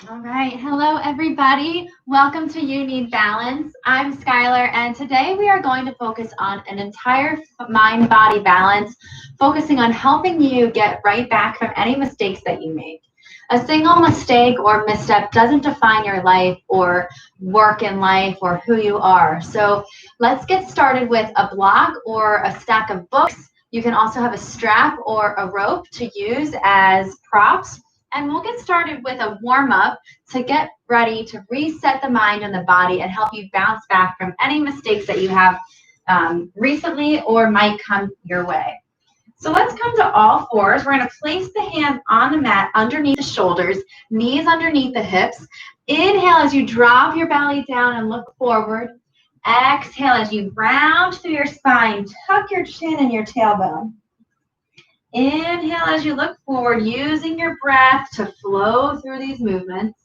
All right. Hello, everybody. Welcome to You Need Balance. I'm Skylar, and today we are going to focus on an entire mind-body balance, focusing on helping you get right back from any mistakes that you make. A single mistake or misstep doesn't define your life or work in life or who you are. So let's get started with a block or a stack of books. You can also have a strap or a rope to use as props. And we'll get started with a warm up to get ready to reset the mind and the body and help you bounce back from any mistakes that you have recently or might come your way. So let's come to all fours. We're going to place the hands on the mat underneath the shoulders, knees underneath the hips. Inhale as you drop your belly down and look forward. Exhale as you round through your spine, tuck your chin and your tailbone. Inhale as you look forward, using your breath to flow through these movements.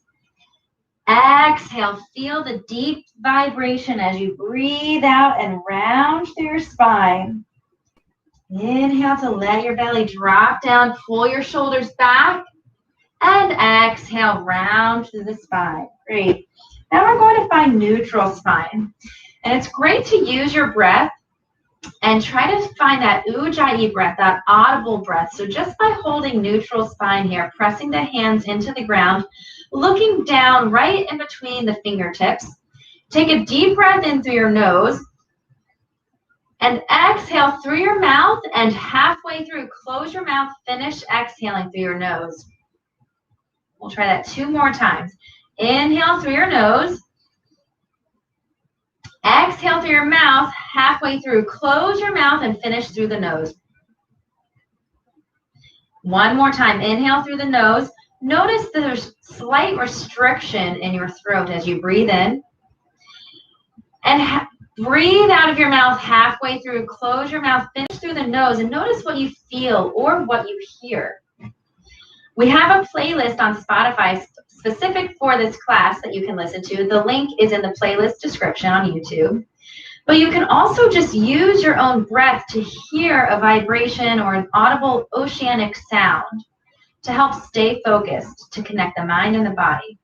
Exhale, feel the deep vibration as you breathe out and round through your spine. Inhale to let your belly drop down, pull your shoulders back, and exhale, round through the spine. Great. Now we're going to find neutral spine. And it's great to use your breath and try to find that ujjayi breath, that audible breath. So just by holding neutral spine here, pressing the hands into the ground, looking down right in between the fingertips. Take a deep breath in through your nose and exhale through your mouth, and halfway through, close your mouth, finish exhaling through your nose. We'll try that 2 more times. Inhale through your nose. Exhale through your mouth, halfway through, close your mouth and finish through the nose. 1 more time. Inhale through the nose. Notice there's slight restriction in your throat as you breathe in. And breathe out of your mouth halfway through, close your mouth, finish through the nose, and notice what you feel or what you hear. We have a playlist on Spotify specific for this class that you can listen to. The link is in the playlist description on YouTube. But you can also just use your own breath to hear a vibration or an audible oceanic sound to help stay focused, to connect the mind and the body.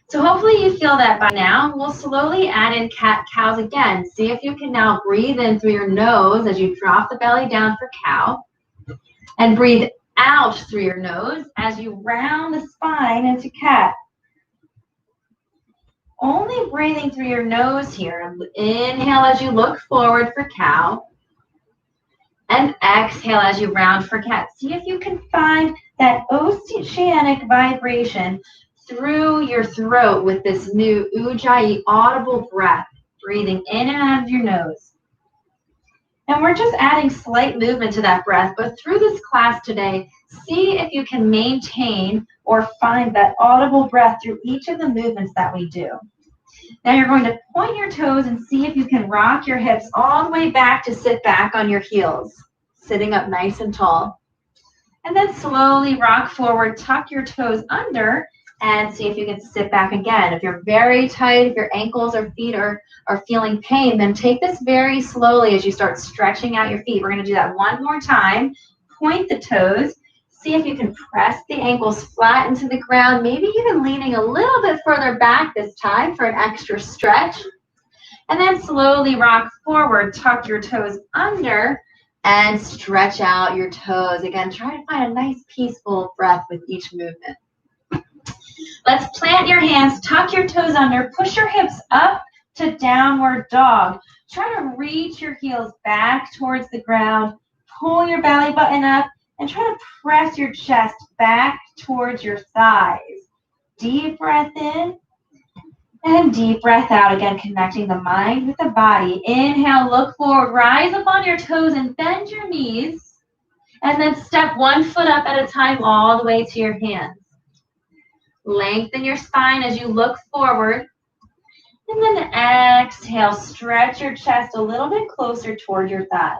So hopefully you feel that by now. We'll slowly add in cat-cows again. See if you can now breathe in through your nose as you drop the belly down for cow. And breathe out through your nose as you round the spine into cat. Only breathing through your nose here. Inhale as you look forward for cow. And exhale as you round for cat. See if you can find that oceanic vibration through your throat with this new ujjayi audible breath, breathing in and out of your nose. And we're just adding slight movement to that breath, but through this class today, see if you can maintain or find that audible breath through each of the movements that we do. Now you're going to point your toes and see if you can rock your hips all the way back to sit back on your heels, sitting up nice and tall. And then slowly rock forward, tuck your toes under, and see if you can sit back again. If you're very tight, if your ankles or feet are feeling pain, then take this very slowly as you start stretching out your feet. We're going to do that 1 more time. Point the toes. See if you can press the ankles flat into the ground, maybe even leaning a little bit further back this time for an extra stretch. And then slowly rock forward, tuck your toes under, and stretch out your toes. Again, try to find a nice peaceful breath with each movement. Let's plant your hands, tuck your toes under, push your hips up to downward dog. Try to reach your heels back towards the ground, pull your belly button up, and try to press your chest back towards your thighs. Deep breath in and deep breath out. Again, connecting the mind with the body. Inhale, look forward, rise up on your toes and bend your knees. And then step 1 foot up at a time all the way to your hands. Lengthen your spine as you look forward. And then exhale, stretch your chest a little bit closer toward your thighs.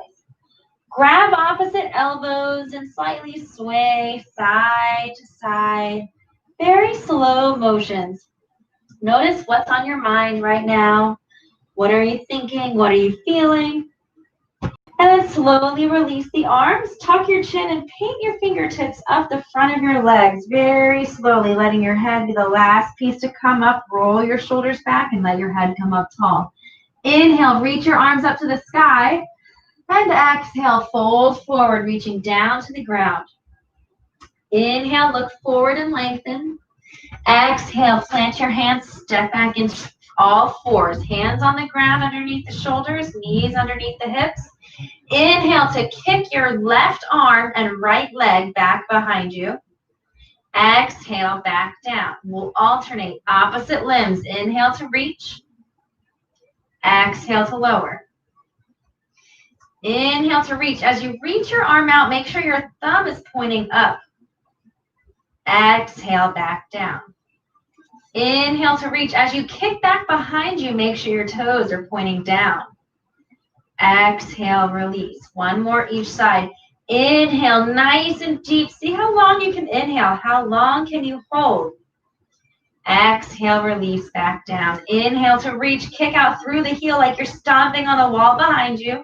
Grab opposite elbows and slightly sway side to side. Very slow motions. Notice what's on your mind right now. What are you thinking? What are you feeling? And then slowly release the arms, tuck your chin, and paint your fingertips up the front of your legs very slowly, letting your head be the last piece to come up. Roll your shoulders back and let your head come up tall. Inhale, reach your arms up to the sky. And exhale, fold forward, reaching down to the ground. Inhale, look forward and lengthen. Exhale, plant your hands, step back into all fours. Hands on the ground underneath the shoulders, knees underneath the hips. Inhale to kick your left arm and right leg back behind you. Exhale, back down. We'll alternate opposite limbs. Inhale to reach. Exhale to lower. Inhale to reach. As you reach your arm out, make sure your thumb is pointing up. Exhale, back down. Inhale to reach. As you kick back behind you, make sure your toes are pointing down. Exhale, release. One more each side. Inhale, nice and deep. See how long you can inhale. How long can you hold? Exhale, release back down. Inhale to reach. Kick out through the heel like you're stomping on the wall behind you.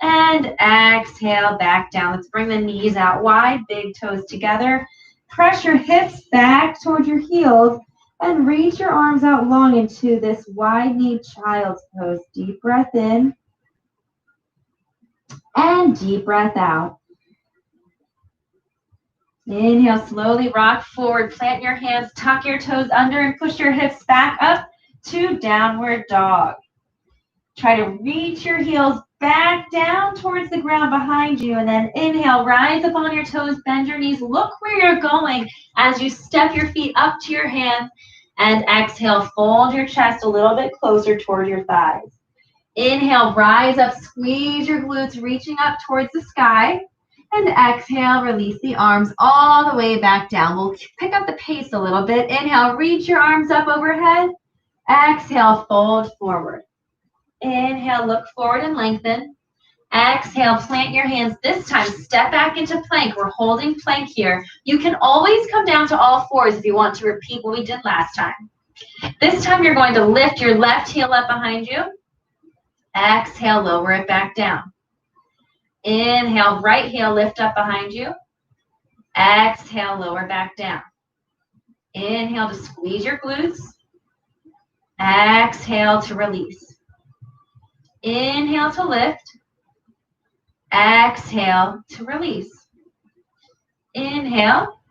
And exhale, back down. Let's bring the knees out wide, big toes together. Press your hips back towards your heels and reach your arms out long into this wide-kneed child's pose. Deep breath in and deep breath out. Inhale, slowly rock forward. Plant your hands, tuck your toes under, and push your hips back up to downward dog. Try to reach your heels back down towards the ground behind you, and then inhale, rise up on your toes, bend your knees, look where you're going as you step your feet up to your hands, and exhale, fold your chest a little bit closer toward your thighs. Inhale, rise up, squeeze your glutes, reaching up towards the sky, and exhale, release the arms all the way back down. We'll pick up the pace a little bit. Inhale, reach your arms up overhead. Exhale, fold forward. Inhale, look forward and lengthen. Exhale, plant your hands. This time, step back into plank. We're holding plank here. You can always come down to all fours if you want to repeat what we did last time. This time, you're going to lift your left heel up behind you. Exhale, lower it back down. Inhale, right heel lift up behind you. Exhale, lower back down. Inhale to squeeze your glutes. Exhale to release. Inhale to lift. Exhale to release. Inhale.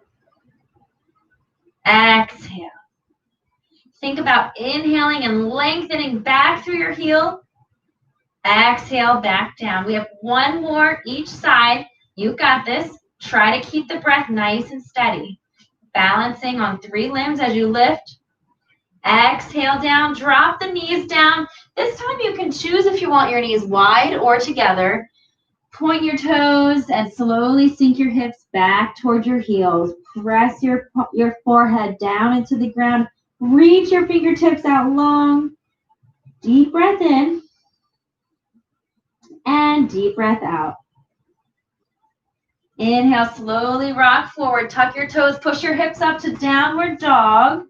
Exhale. Think about inhaling and lengthening back through your heel. Exhale, back down. We have one more each side. You got this. Try to keep the breath nice and steady. Balancing on 3 limbs as you lift. Exhale down, drop the knees down. This time you can choose if you want your knees wide or together. Point your toes and slowly sink your hips back towards your heels. Press your forehead down into the ground. Reach your fingertips out long. Deep breath in and deep breath out. Inhale, slowly rock forward. Tuck your toes, push your hips up to downward dog.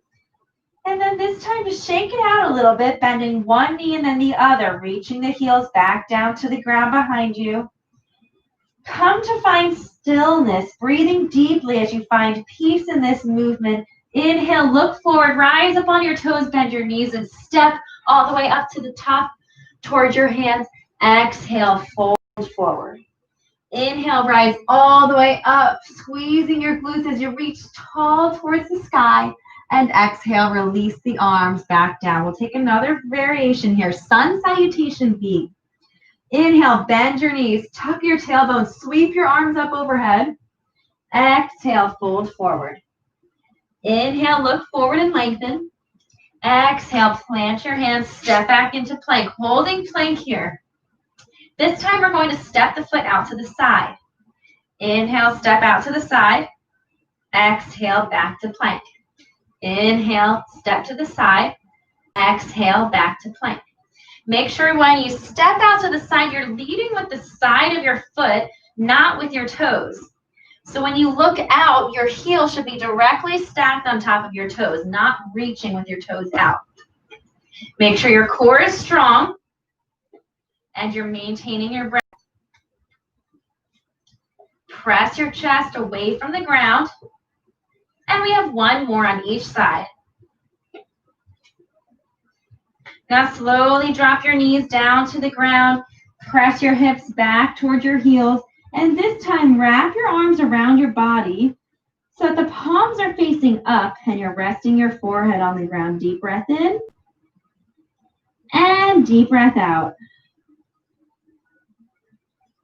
And then this time, just shake it out a little bit, bending one knee and then the other, reaching the heels back down to the ground behind you. Come to find stillness, breathing deeply as you find peace in this movement. Inhale, look forward, rise up on your toes, bend your knees, and step all the way up to the top towards your hands. Exhale, fold forward. Inhale, rise all the way up, squeezing your glutes as you reach tall towards the sky. And exhale, release the arms back down. We'll take another variation here. Sun salutation V. Inhale, bend your knees, tuck your tailbone, sweep your arms up overhead. Exhale, fold forward. Inhale, look forward and lengthen. Exhale, plant your hands, step back into plank, holding plank here. This time we're going to step the foot out to the side. Inhale, step out to the side. Exhale, back to plank. Inhale, step to the side. Exhale, back to plank. Make sure when you step out to the side, you're leading with the side of your foot, not with your toes. So when you look out, your heel should be directly stacked on top of your toes, not reaching with your toes out. Make sure your core is strong and you're maintaining your breath. Press your chest away from the ground. And we have one more on each side. Now slowly drop your knees down to the ground. Press your hips back towards your heels. And this time, wrap your arms around your body so that the palms are facing up and you're resting your forehead on the ground. Deep breath in. And deep breath out.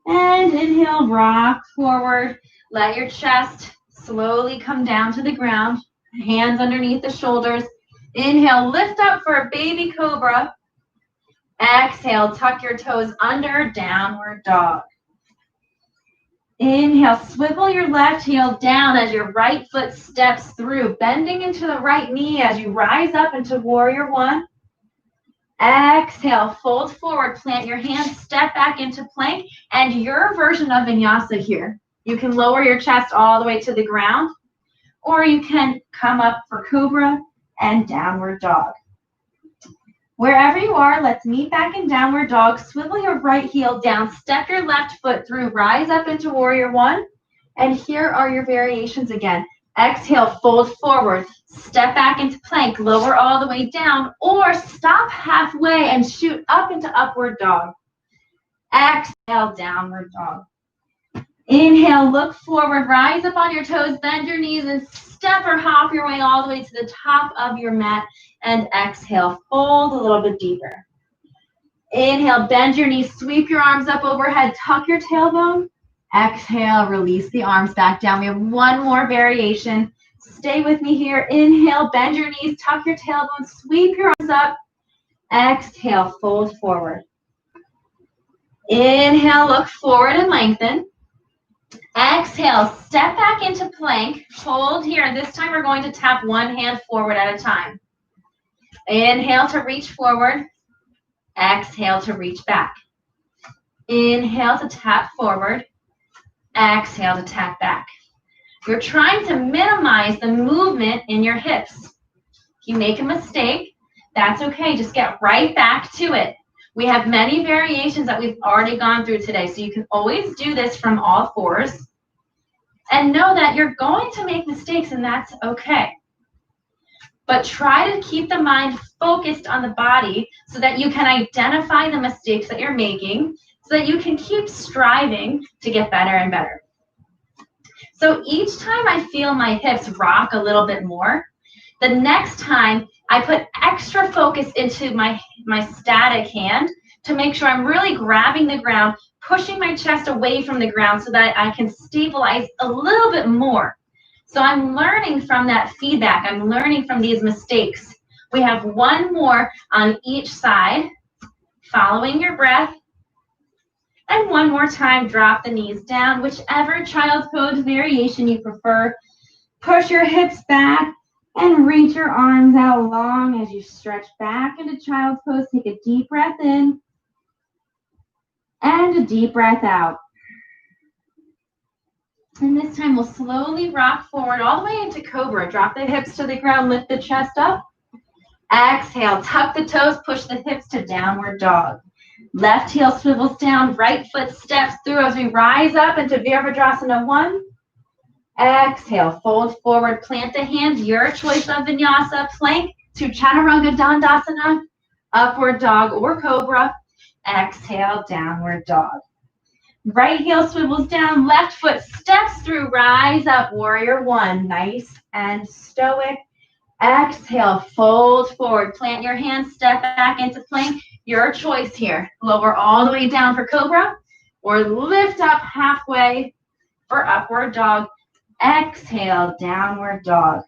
And inhale, rock forward. Let your chest slowly come down to the ground. Hands underneath the shoulders. Inhale, lift up for a baby cobra. Exhale, tuck your toes under, downward dog. Inhale, swivel your left heel down as your right foot steps through, bending into the right knee as you rise up into warrior one. Exhale, fold forward, plant your hands, step back into plank, and your version of vinyasa here. You can lower your chest all the way to the ground, or you can come up for cobra and downward dog. Wherever you are, let's meet back in downward dog. Swivel your right heel down, step your left foot through, rise up into warrior one, and here are your variations again. Exhale, fold forward, step back into plank, lower all the way down, or stop halfway and shoot up into upward dog. Exhale, downward dog. Inhale, look forward, rise up on your toes, bend your knees, and step or hop your way all the way to the top of your mat. And exhale, fold a little bit deeper. Inhale, bend your knees, sweep your arms up overhead, tuck your tailbone. Exhale, release the arms back down. We have one more variation. Stay with me here. Inhale, bend your knees, tuck your tailbone, sweep your arms up. Exhale, fold forward. Inhale, look forward and lengthen. Exhale, step back into plank. Hold here. This time we're going to tap one hand forward at a time. Inhale to reach forward. Exhale to reach back. Inhale to tap forward. Exhale to tap back. You're trying to minimize the movement in your hips. If you make a mistake, that's okay. Just get right back to it. We have many variations that we've already gone through today, so you can always do this from all fours. And know that you're going to make mistakes, and that's okay. But try to keep the mind focused on the body so that you can identify the mistakes that you're making so that you can keep striving to get better and better. So each time I feel my hips rock a little bit more, the next time I put extra focus into my static hand to make sure I'm really grabbing the ground, pushing my chest away from the ground so that I can stabilize a little bit more. So I'm learning from that feedback. I'm learning from these mistakes. We have one more on each side, following your breath. And one more time, drop the knees down, whichever child's pose variation you prefer. Push your hips back and reach your arms out long as you stretch back into child's pose. Take a deep breath in and a deep breath out. And this time we'll slowly rock forward all the way into cobra. Drop the hips to the ground, lift the chest up. Exhale, tuck the toes, push the hips to downward dog. Left heel swivels down, right foot steps through as we rise up into Virabhadrasana 1. Exhale, fold forward, plant the hands, your choice of vinyasa, plank to Chaturanga Dandasana, upward dog or cobra. Exhale, downward dog. Right heel swivels down, left foot steps through, rise up, warrior 1. Nice and stoic. Exhale, fold forward, plant your hands, step back into plank. Your choice here. Lower all the way down for cobra or lift up halfway for upward dog. Exhale, downward dog.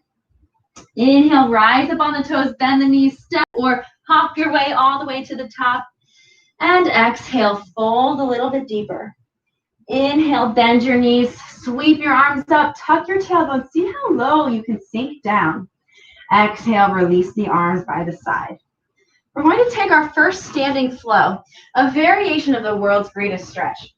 Inhale, rise up on the toes, bend the knees, step or hop your way all the way to the top. And exhale, fold a little bit deeper. Inhale, bend your knees, sweep your arms up, tuck your tailbone. See how low you can sink down. Exhale, release the arms by the side. We're going to take our first standing flow, a variation of the world's greatest stretch.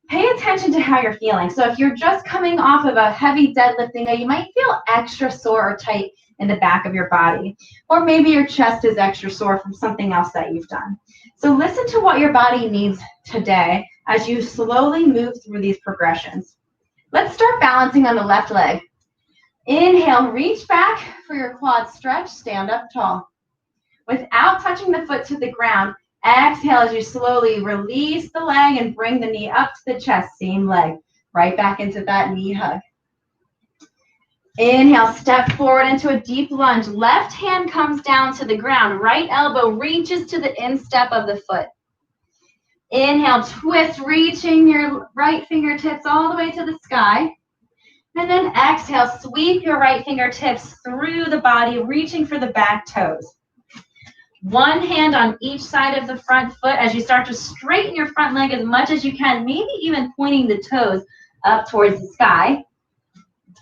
Pay attention to how you're feeling. So if you're just coming off of a heavy deadlifting day, you might feel extra sore or tight in the back of your body. Or maybe your chest is extra sore from something else that you've done. So listen to what your body needs today as you slowly move through these progressions. Let's start balancing on the left leg. Inhale, reach back for your quad stretch, stand up tall. Without touching the foot to the ground, exhale as you slowly release the leg and bring the knee up to the chest, same leg, right back into that knee hug. Inhale, step forward into a deep lunge. Left hand comes down to the ground. Right elbow reaches to the instep of the foot. Inhale, twist, reaching your right fingertips all the way to the sky. And then exhale, sweep your right fingertips through the body, reaching for the back toes. One hand on each side of the front foot as you start to straighten your front leg as much as you can, maybe even pointing the toes up towards the sky.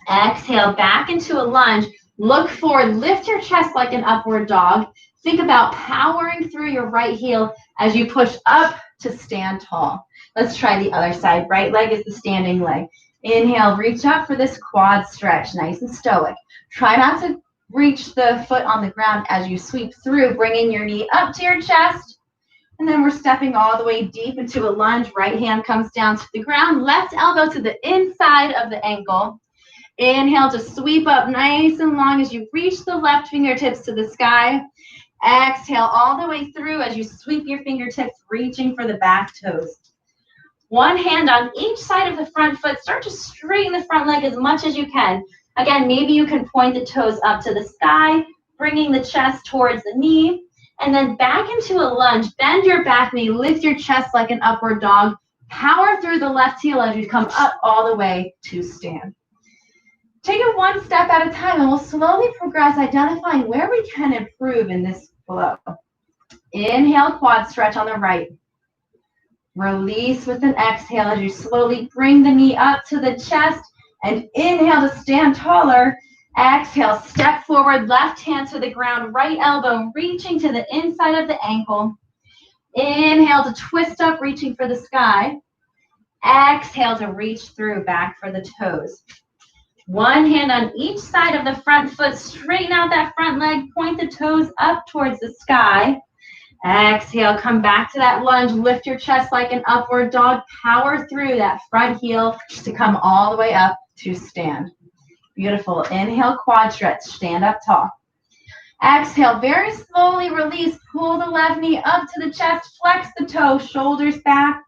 Exhale, back into a lunge. Look forward, lift your chest like an upward dog. Think about powering through your right heel as you push up to stand tall. Let's try the other side. Right leg is the standing leg. Inhale, reach up for this quad stretch, nice and stoic. Try not to reach the foot on the ground as you sweep through, bringing your knee up to your chest. And then we're stepping all the way deep into a lunge. Right hand comes down to the ground, left elbow to the inside of the ankle. Inhale to sweep up nice and long as you reach the left fingertips to the sky. Exhale all the way through as you sweep your fingertips, reaching for the back toes. One hand on each side of the front foot. Start to straighten the front leg as much as you can. Again, maybe you can point the toes up to the sky, bringing the chest towards the knee, and then back into a lunge. Bend your back knee, lift your chest like an upward dog. Power through the left heel as you come up all the way to stand. Take it one step at a time, and we'll slowly progress, identifying where we can improve in this flow. Inhale, quad stretch on the right. Release with an exhale as you slowly bring the knee up to the chest, and inhale to stand taller. Exhale, step forward, left hand to the ground, right elbow reaching to the inside of the ankle. Inhale to twist up, reaching for the sky. Exhale to reach through, back for the toes. One hand on each side of the front foot. Straighten out that front leg. Point the toes up towards the sky. Exhale, come back to that lunge. Lift your chest like an upward dog. Power through that front heel to come all the way up to stand. Beautiful. Inhale, quad stretch. Stand up tall. Exhale, very slowly release. Pull the left knee up to the chest. Flex the toe, shoulders back.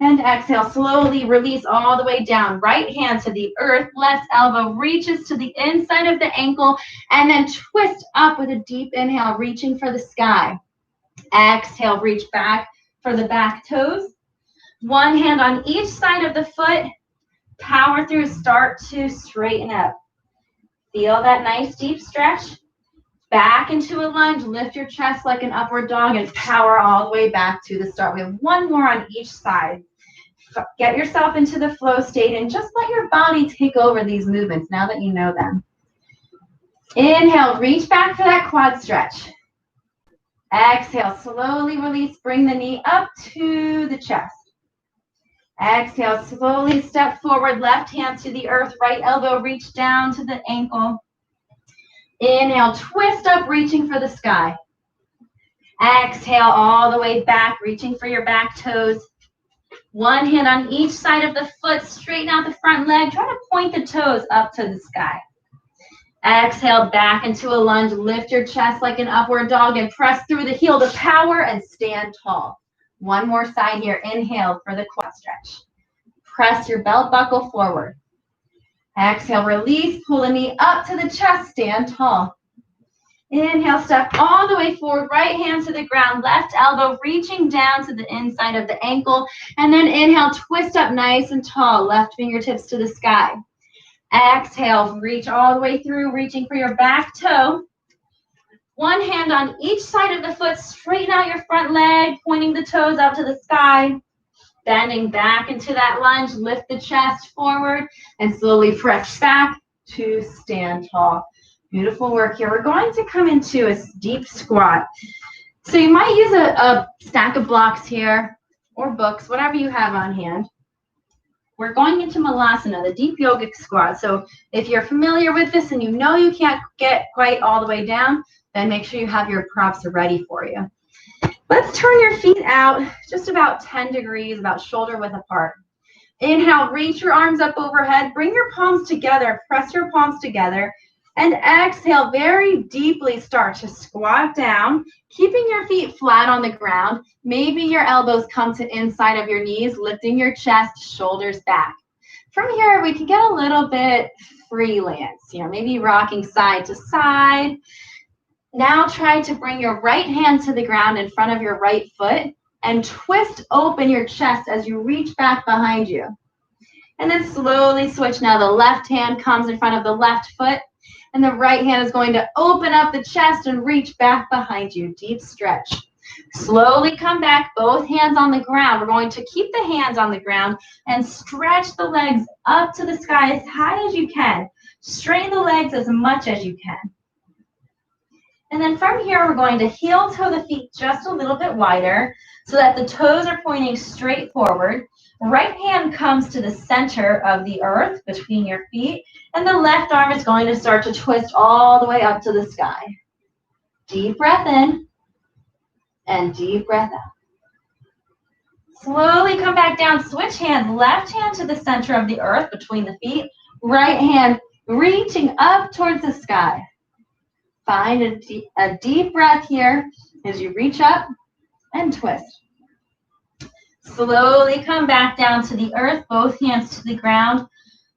And exhale, slowly release all the way down. Right hand to the earth, left elbow reaches to the inside of the ankle, and then twist up with a deep inhale, reaching for the sky. Exhale, reach back for the back toes. One hand on each side of the foot. Power through, start to straighten up. Feel that nice deep stretch. Back into a lunge, lift your chest like an upward dog, and power all the way back to the start. We have one more on each side. Get yourself into the flow state and just let your body take over these movements now that you know them. Inhale, reach back for that quad stretch. Exhale, slowly release, bring the knee up to the chest. Exhale, slowly step forward, left hand to the earth, right elbow reach down to the ankle. Inhale, twist up, reaching for the sky. Exhale, all the way back, reaching for your back toes. One hand on each side of the foot, straighten out the front leg. Try to point the toes up to the sky. Exhale, back into a lunge. Lift your chest like an upward dog and press through the heel to power and stand tall. One more side here. Inhale for the quad stretch. Press your belt buckle forward. Exhale, release, pull the knee up to the chest, stand tall. Inhale, step all the way forward, right hand to the ground, left elbow reaching down to the inside of the ankle, and then inhale, twist up nice and tall, left fingertips to the sky. Exhale, reach all the way through, reaching for your back toe. One hand on each side of the foot, straighten out your front leg, pointing the toes up to the sky. Bending back into that lunge, lift the chest forward, and slowly press back to stand tall. Beautiful work here. We're going to come into a deep squat. So you might use a stack of blocks here or books, whatever you have on hand. We're going into Malasana, the deep yogic squat. So if you're familiar with this and you know you can't get quite all the way down, then make sure you have your props ready for you. Let's turn your feet out just about 10 degrees, about shoulder width apart. Inhale, reach your arms up overhead. Bring your palms together. Press your palms together. And exhale, very deeply start to squat down, keeping your feet flat on the ground. Maybe your elbows come to inside of your knees, lifting your chest, shoulders back. From here, we can get a little bit freelance, maybe rocking side to side. Now try to bring your right hand to the ground in front of your right foot and twist open your chest as you reach back behind you. And then slowly switch. Now the left hand comes in front of the left foot, and the right hand is going to open up the chest and reach back behind you. Deep stretch. Slowly come back, both hands on the ground. We're going to keep the hands on the ground and stretch the legs up to the sky as high as you can. Straighten the legs as much as you can. And then from here, we're going to heel toe the feet just a little bit wider so that the toes are pointing straight forward. Right hand comes to the center of the earth between your feet, and the left arm is going to start to twist all the way up to the sky. Deep breath in and deep breath out. Slowly come back down. Switch hands. Left hand to the center of the earth between the feet. Right hand reaching up towards the sky. Find a deep breath here as you reach up and twist. Slowly come back down to the earth, both hands to the ground.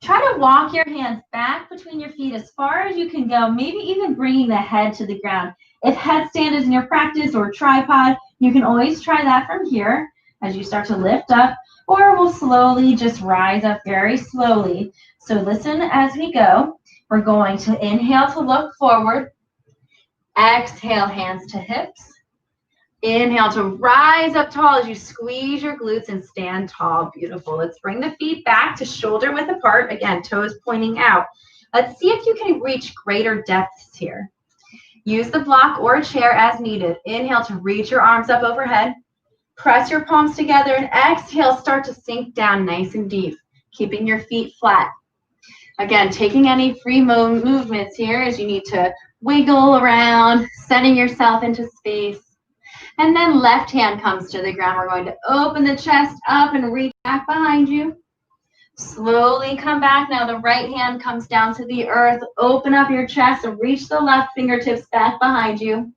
Try to walk your hands back between your feet as far as you can go, maybe even bringing the head to the ground. If headstand is in your practice or tripod, you can always try that from here as you start to lift up, or we'll slowly just rise up very slowly. So listen as we go. We're going to inhale to look forward. Exhale, hands to hips. Inhale to rise up tall as you squeeze your glutes and stand tall. Beautiful. Let's bring the feet back to shoulder width apart. Again, toes pointing out. Let's see if you can reach greater depths here. Use the block or a chair as needed. Inhale to reach your arms up overhead. Press your palms together and exhale, start to sink down nice and deep, keeping your feet flat. Again, taking any free movements here as you need to wiggle around, setting yourself into space. And then left hand comes to the ground. We're going to open the chest up and reach back behind you. Slowly come back. Now the right hand comes down to the earth. Open up your chest and reach the left fingertips back behind you.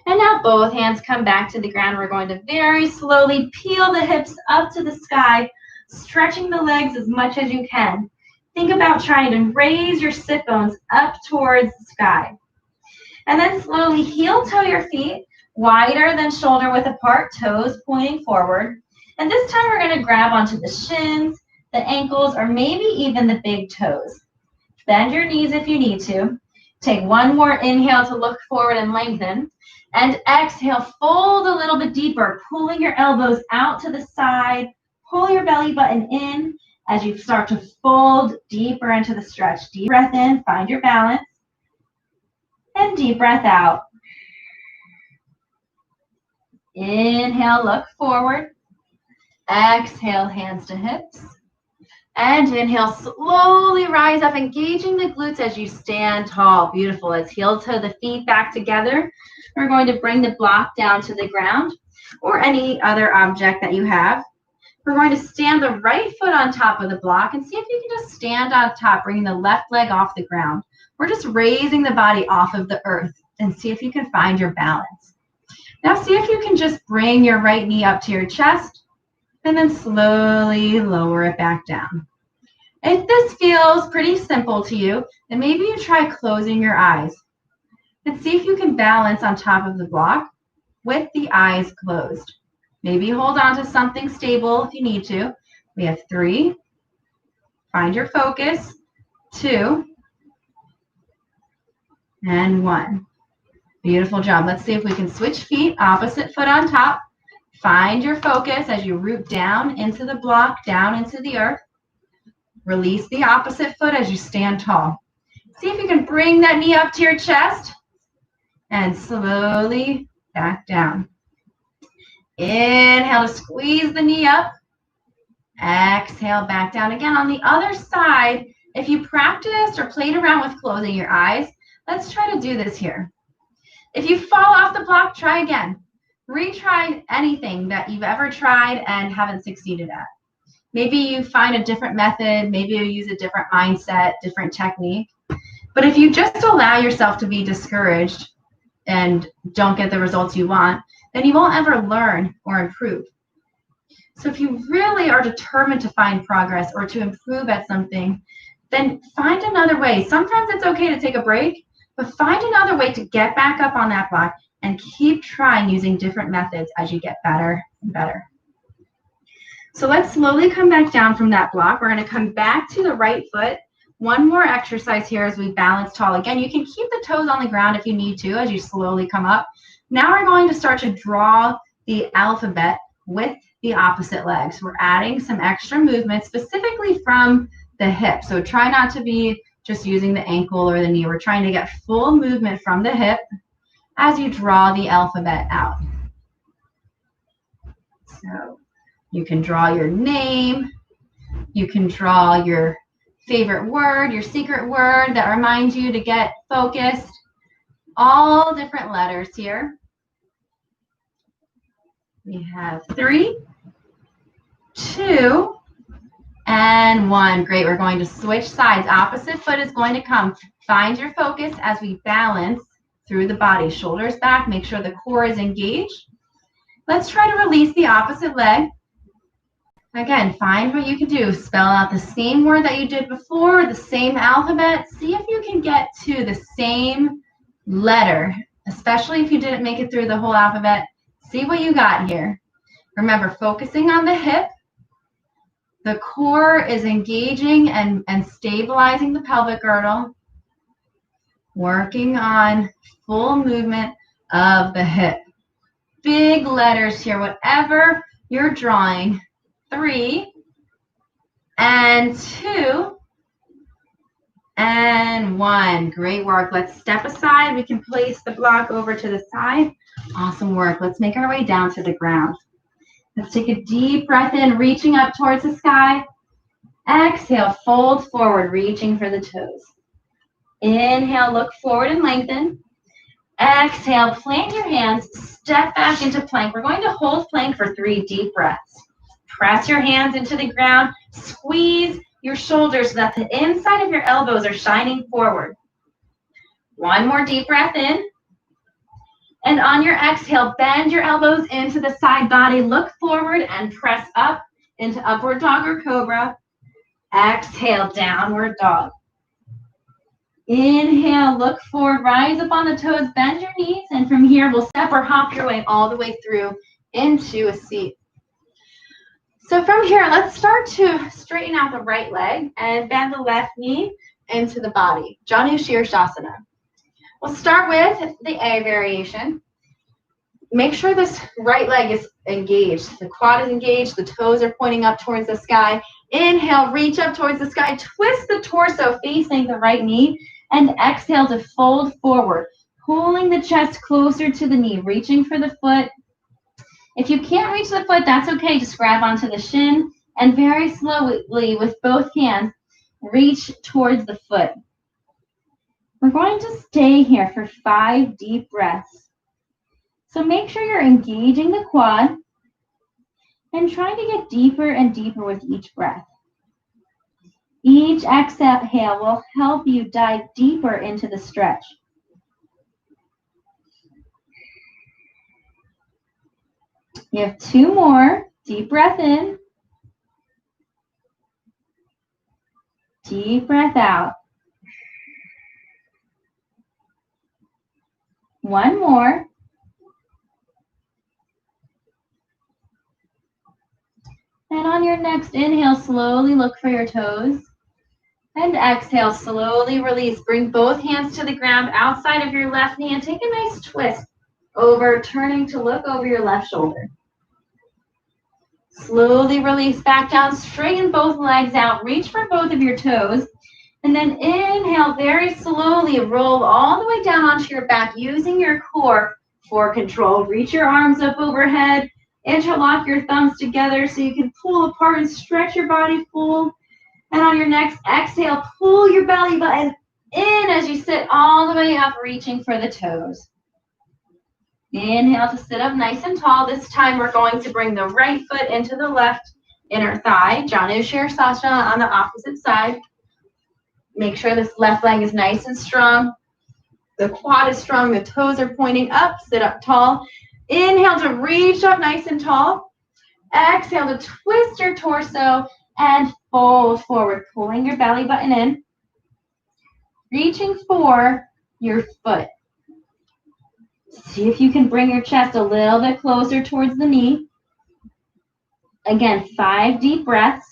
And now both hands come back to the ground. We're going to very slowly peel the hips up to the sky, stretching the legs as much as you can. Think about trying to raise your sit bones up towards the sky. And then slowly heel toe your feet, wider than shoulder width apart, toes pointing forward. And this time we're going to grab onto the shins, the ankles, or maybe even the big toes. Bend your knees if you need to. Take one more inhale to look forward and lengthen. And exhale, fold a little bit deeper, pulling your elbows out to the side. Pull your belly button in as you start to fold deeper into the stretch. Deep breath in, find your balance. And deep breath out. Inhale, look forward. Exhale, hands to hips. And inhale, slowly rise up, engaging the glutes as you stand tall. Beautiful. Let's heel toe the feet back together. We're going to bring the block down to the ground or any other object that you have. We're going to stand the right foot on top of the block and see if you can just stand on top, bringing the left leg off the ground. We're just raising the body off of the earth and see if you can find your balance. Now see if you can just bring your right knee up to your chest and then slowly lower it back down. If this feels pretty simple to you, then maybe you try closing your eyes and see if you can balance on top of the block with the eyes closed. Maybe hold on to something stable if you need to. We have 3. Find your focus. 2. And 1. Beautiful job. Let's see if we can switch feet, opposite foot on top. Find your focus as you root down into the block, down into the earth. Release the opposite foot as you stand tall. See if you can bring that knee up to your chest and slowly back down. Inhale to squeeze the knee up. Exhale, back down again. On the other side, if you practiced or played around with closing your eyes, let's try to do this here. If you fall off the block, try again. Retry anything that you've ever tried and haven't succeeded at. Maybe you find a different method. Maybe you use a different mindset, different technique. But if you just allow yourself to be discouraged and don't get the results you want, then you won't ever learn or improve. So if you really are determined to find progress or to improve at something, then find another way. Sometimes it's okay to take a break, but find another way to get back up on that block and keep trying using different methods as you get better and better. So let's slowly come back down from that block. We're going to come back to the right foot. One more exercise here as we balance tall. Again, you can keep the toes on the ground if you need to as you slowly come up. Now we're going to start to draw the alphabet with the opposite legs. We're adding some extra movement specifically from the hip. So try not to be just using the ankle or the knee. We're trying to get full movement from the hip as you draw the alphabet out. So you can draw your name. You can draw your favorite word, your secret word that reminds you to get focused. All different letters here. We have 3, 2, and 1. Great. We're going to switch sides. Opposite foot is going to come. Find your focus as we balance through the body. Shoulders back. Make sure the core is engaged. Let's try to release the opposite leg. Again, find what you can do. Spell out the same word that you did before, the same alphabet. See if you can get to the same letter, especially if you didn't make it through the whole alphabet. See what you got here. Remember, focusing on the hip. The core is engaging and stabilizing the pelvic girdle. Working on full movement of the hip. Big letters here, whatever you're drawing. 3, and 2, and 1. Great work. Let's step aside. We can place the block over to the side. Awesome work. Let's make our way down to the ground. Let's take a deep breath in, reaching up towards the sky. Exhale, fold forward, reaching for the toes. Inhale, look forward and lengthen. Exhale, plant your hands, step back into plank. We're going to hold plank for 3 deep breaths. Press your hands into the ground. Squeeze your shoulders so that the inside of your elbows are shining forward. One more deep breath in. And on your exhale, bend your elbows into the side body. Look forward and press up into upward dog or cobra. Exhale, downward dog. Inhale, look forward, rise up on the toes, bend your knees. And from here, we'll step or hop your way all the way through into a seat. So from here, let's start to straighten out the right leg and bend the left knee into the body. Janu Shirshasana. We'll start with the A variation. Make sure this right leg is engaged. The quad is engaged. The toes are pointing up towards the sky. Inhale, reach up towards the sky. Twist the torso facing the right knee. And exhale to fold forward, pulling the chest closer to the knee, reaching for the foot. If you can't reach the foot, that's okay. Just grab onto the shin and very slowly with both hands, reach towards the foot. We're going to stay here for 5 deep breaths. So make sure you're engaging the quad and trying to get deeper and deeper with each breath. Each exhale will help you dive deeper into the stretch. You have 2 more. Deep breath in. Deep breath out. 1 more. And on your next inhale, slowly look for your toes. And exhale, slowly release. Bring both hands to the ground outside of your left knee and take a nice twist over, turning to look over your left shoulder. Slowly release back down, straighten both legs out, reach for both of your toes, and then inhale very slowly, roll all the way down onto your back using your core for control. Reach your arms up overhead, interlock your thumbs together so you can pull apart and stretch your body full. And on your next exhale, pull your belly button in as you sit all the way up, reaching for the toes. Inhale to sit up nice and tall. This time we're going to bring the right foot into the left. inner thigh. Janushirasana on the opposite side. Make sure this left leg is nice and strong. The quad is strong. The toes are pointing up. Sit up tall. Inhale to reach up nice and tall. Exhale to twist your torso and fold forward, pulling your belly button in. Reaching for your foot. See if you can bring your chest a little bit closer towards the knee. Again, 5 deep breaths.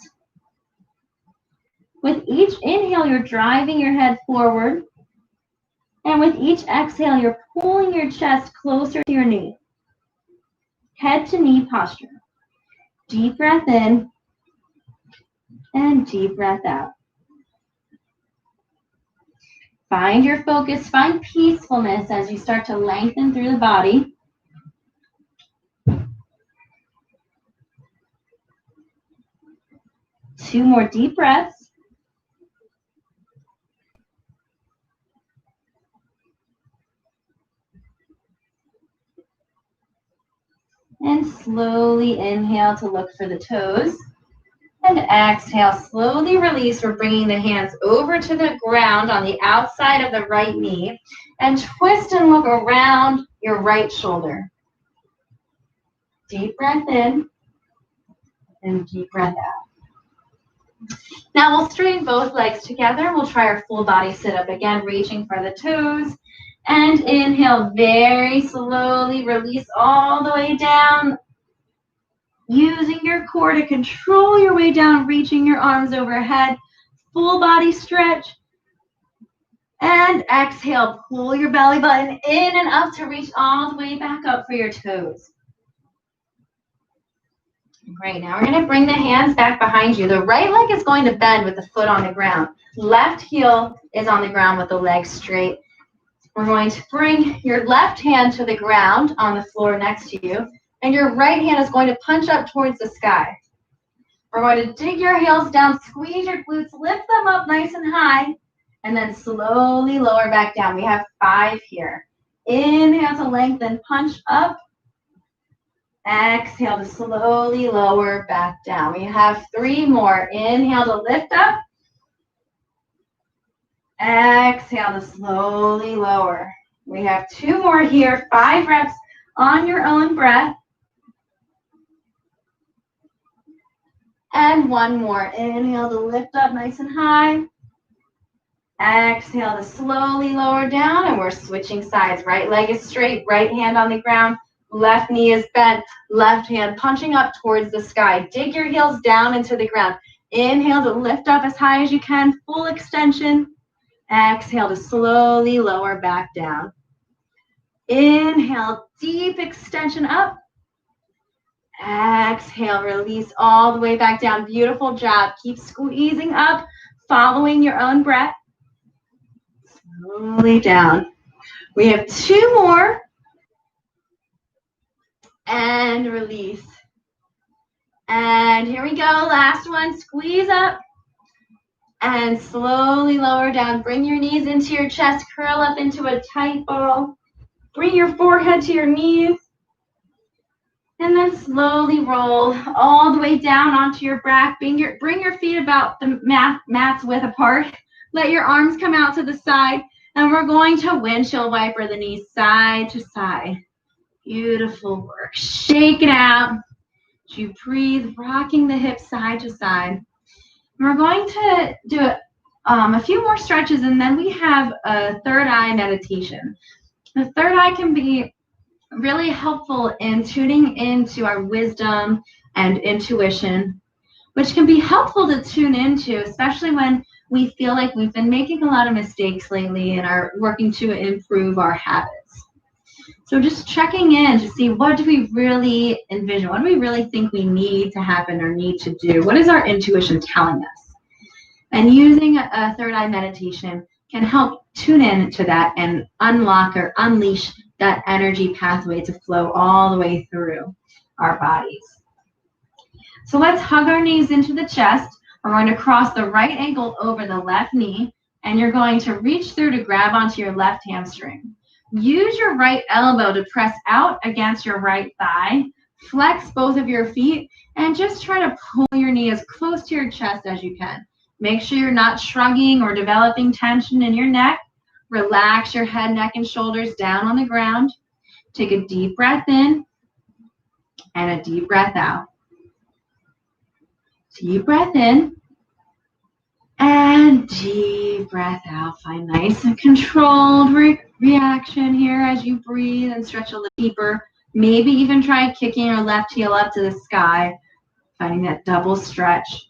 With each inhale, you're driving your head forward. And with each exhale, you're pulling your chest closer to your knee. Head to knee posture. Deep breath in and deep breath out. Find your focus, find peacefulness as you start to lengthen through the body. Two more deep breaths. And slowly inhale to look for the toes. And exhale, slowly release. We're bringing the hands over to the ground on the outside of the right knee. And twist and look around your right shoulder. Deep breath in and deep breath out. Now we'll straighten both legs together. We'll try our full body sit-up again, reaching for the toes. And inhale, very slowly release all the way down. Using your core to control your way down, reaching your arms overhead. Full body stretch. And exhale, pull your belly button in and up to reach all the way back up for your toes. Great, now we're going to bring the hands back behind you. The right leg is going to bend with the foot on the ground. Left heel is on the ground with the leg straight. We're going to bring your left hand to the ground on the floor next to you. And your right hand is going to punch up towards the sky. We're going to dig your heels down, squeeze your glutes, lift them up nice and high, and then slowly lower back down. We have 5 here. Inhale to lengthen, punch up. Exhale to slowly lower back down. We have 3 more. Inhale to lift up. Exhale to slowly lower. We have 2 more here. 5 reps on your own breath. And 1 more. Inhale to lift up nice and high. Exhale to slowly lower down, and we're switching sides. Right leg is straight, right hand on the ground, left knee is bent, left hand punching up towards the sky. Dig your heels down into the ground. Inhale to lift up as high as you can, full extension. Exhale to slowly lower back down. Inhale, deep extension up. Exhale, release all the way back down. Beautiful job. Keep squeezing up, following your own breath. Slowly down. We have 2 more. And release. And here we go. Last one. Squeeze up. And slowly lower down. Bring your knees into your chest. Curl up into a tight ball. Bring your forehead to your knees. And then slowly roll all the way down onto your back. Bring your feet about the mat's width apart. Let your arms come out to the side. And we're going to windshield wiper the knees side to side. Beautiful work. Shake it out. As you breathe, rocking the hips side to side. And we're going to do a few more stretches, and then we have a third eye meditation. The third eye can be really helpful in tuning into our wisdom and intuition, which can be helpful to tune into, especially when we feel like we've been making a lot of mistakes lately and are working to improve our habits. So just checking in to see, what do we really envision? What do we really think we need to happen or need to do? What is our intuition telling us? And using a third eye meditation can help tune in to that and unlock or unleash that energy pathway to flow all the way through our bodies. So let's hug our knees into the chest. We're going to cross the right ankle over the left knee, and you're going to reach through to grab onto your left hamstring. Use your right elbow to press out against your right thigh. Flex both of your feet and just try to pull your knee as close to your chest as you can. Make sure you're not shrugging or developing tension in your neck. Relax your head, neck, and shoulders down on the ground. Take a deep breath in and a deep breath out. Deep breath in and deep breath out. Find nice and controlled reaction here as you breathe and stretch a little deeper. Maybe even try kicking your left heel up to the sky, finding that double stretch.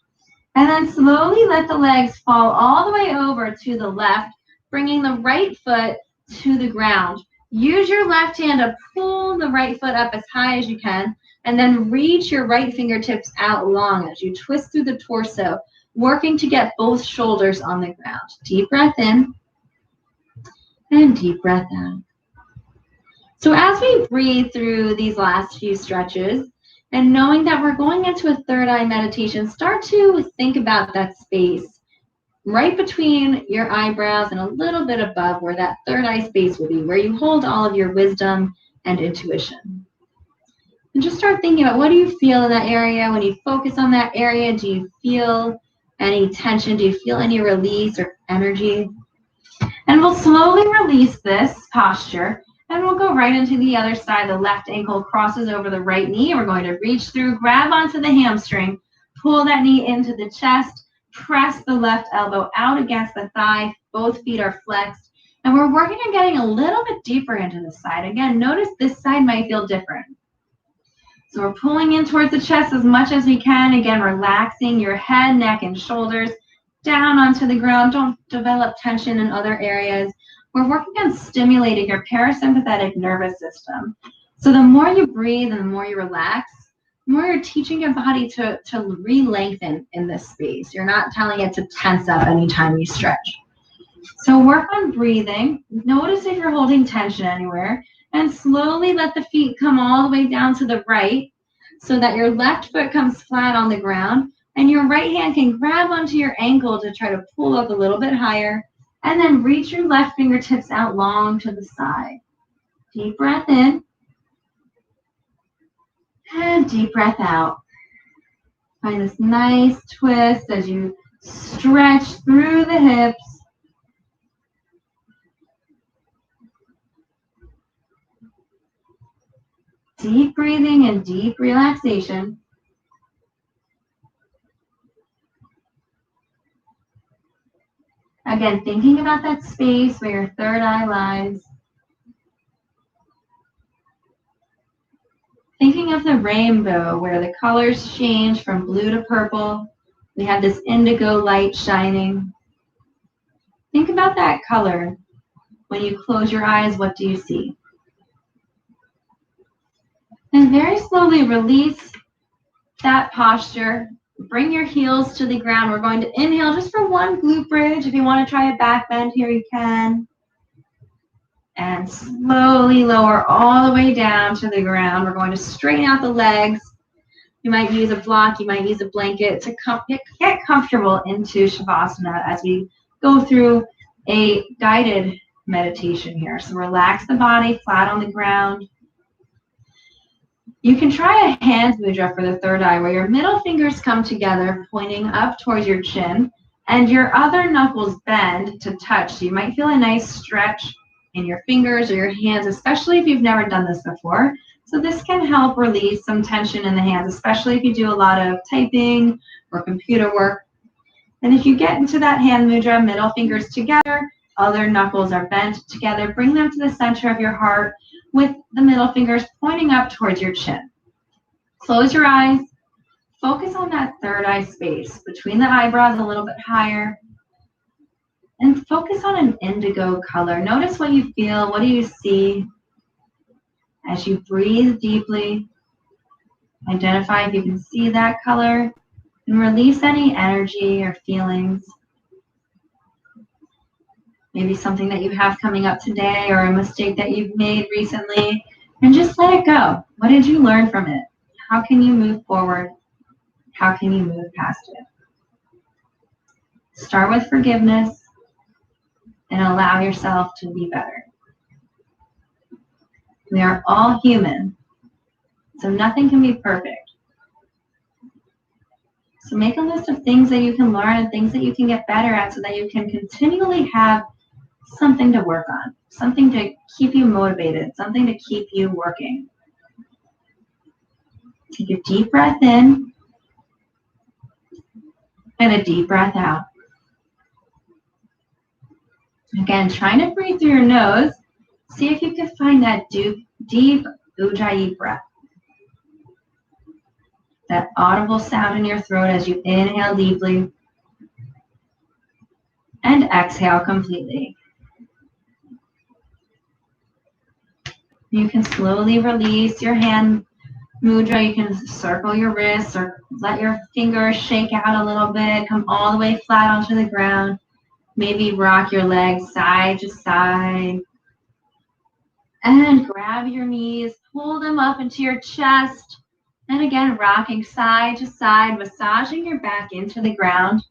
And then slowly let the legs fall all the way over to the left, bringing the right foot to the ground. Use your left hand to pull the right foot up as high as you can, and then reach your right fingertips out long as you twist through the torso, working to get both shoulders on the ground. Deep breath in and deep breath out. So as we breathe through these last few stretches, and knowing that we're going into a third eye meditation, start to think about that space right between your eyebrows and a little bit above where that third eye space will be, where you hold all of your wisdom and intuition. And just start thinking about, what do you feel in that area? When you focus on that area, do you feel any tension? Do you feel any release or energy? And we'll slowly release this posture, and we'll go right into the other side. The left ankle crosses over the right knee. We're going to reach through, grab onto the hamstring, pull that knee into the chest, press the left elbow out against the thigh. Both feet are flexed. And we're working on getting a little bit deeper into the side. Again, notice this side might feel different. So we're pulling in towards the chest as much as we can. Again, relaxing your head, neck, and shoulders down onto the ground. Don't develop tension in other areas. We're working on stimulating your parasympathetic nervous system. So the more you breathe and the more you relax, the more you're teaching your body to re-lengthen in this space. You're not telling it to tense up anytime you stretch. So work on breathing. Notice if you're holding tension anywhere, and slowly let the feet come all the way down to the right so that your left foot comes flat on the ground, and your right hand can grab onto your ankle to try to pull up a little bit higher, and then reach your left fingertips out long to the side. Deep breath in and deep breath out. Find this nice twist as you stretch through the hips. Deep breathing and deep relaxation. Again, thinking about that space where your third eye lies. Thinking of the rainbow where the colors change from blue to purple. We have this indigo light shining. Think about that color. When you close your eyes, what do you see? And very slowly release that posture. Bring your heels to the ground. We're going to inhale just for one glute bridge. If you want to try a back bend here, you can. And slowly lower all the way down to the ground. We're going to straighten out the legs. You might use a block. You might use a blanket to get comfortable into Shavasana as we go through a guided meditation here. So relax the body flat on the ground. You can try a hand mudra for the third eye where your middle fingers come together, pointing up towards your chin, and your other knuckles bend to touch. So you might feel a nice stretch in your fingers or your hands, especially if you've never done this before. So this can help release some tension in the hands, especially if you do a lot of typing or computer work. And if you get into that hand mudra, middle fingers together, other knuckles are bent together, bring them to the center of your heart, with the middle fingers pointing up towards your chin. Close your eyes. Focus on that third eye space between the eyebrows a little bit higher. And focus on an indigo color. Notice what you feel. What do you see? As you breathe deeply, identify if you can see that color and release any energy or feelings. Maybe something that you have coming up today or a mistake that you've made recently, and just let it go. What did you learn from it? How can you move forward? How can you move past it? Start with forgiveness and allow yourself to be better. We are all human. So nothing can be perfect. So make a list of things that you can learn and things that you can get better at so that you can continually have something to work on, something to keep you motivated, something to keep you working. Take a deep breath in and a deep breath out. Again, trying to breathe through your nose. See if you can find that deep Ujjayi breath. That audible sound in your throat as you inhale deeply and exhale completely. You can slowly release your hand mudra. You can circle your wrists or let your fingers shake out a little bit. Come all the way flat onto the ground. Maybe rock your legs side to side. And grab your knees, pull them up into your chest. And again, rocking side to side, massaging your back into the ground.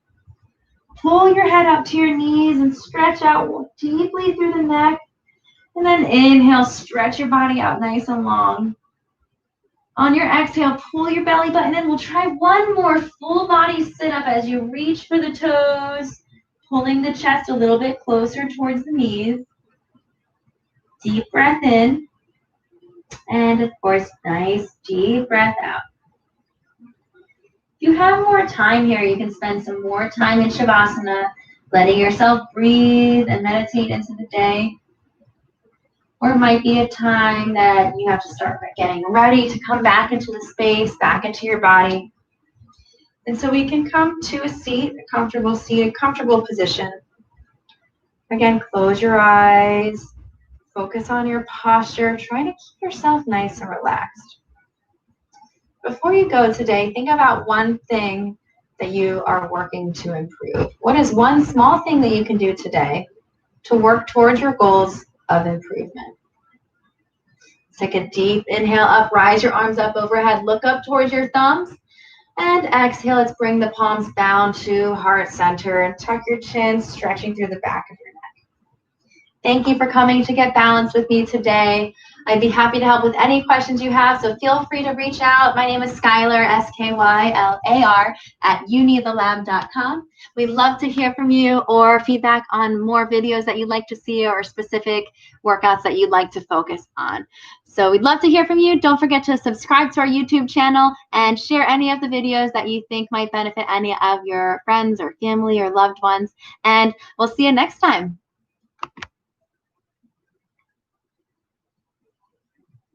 Pull your head up to your knees and stretch out deeply through the neck. And then inhale, stretch your body out nice and long. On your exhale, pull your belly button in. We'll try one more full body sit-up as you reach for the toes, pulling the chest a little bit closer towards the knees. Deep breath in. And of course, nice deep breath out. If you have more time here, you can spend some more time in Shavasana, letting yourself breathe and meditate into the day. Or it might be a time that you have to start getting ready to come back into the space, back into your body. And so we can come to a seat, a comfortable position. Again, close your eyes, focus on your posture, try to keep yourself nice and relaxed. Before you go today, think about one thing that you are working to improve. What is one small thing that you can do today to work towards your goals of improvement? Take a deep inhale up, rise your arms up overhead, look up towards your thumbs, and exhale. Let's bring the palms down to heart center and tuck your chin, stretching through the back of your neck. Thank you for coming to Get Balanced with me today. I'd be happy to help with any questions you have, so feel free to reach out. My name is Skylar, Skylar, @unithelab.com. We'd love to hear from you or feedback on more videos that you'd like to see or specific workouts that you'd like to focus on. So we'd love to hear from you. Don't forget to subscribe to our YouTube channel and share any of the videos that you think might benefit any of your friends or family or loved ones. And we'll see you next time.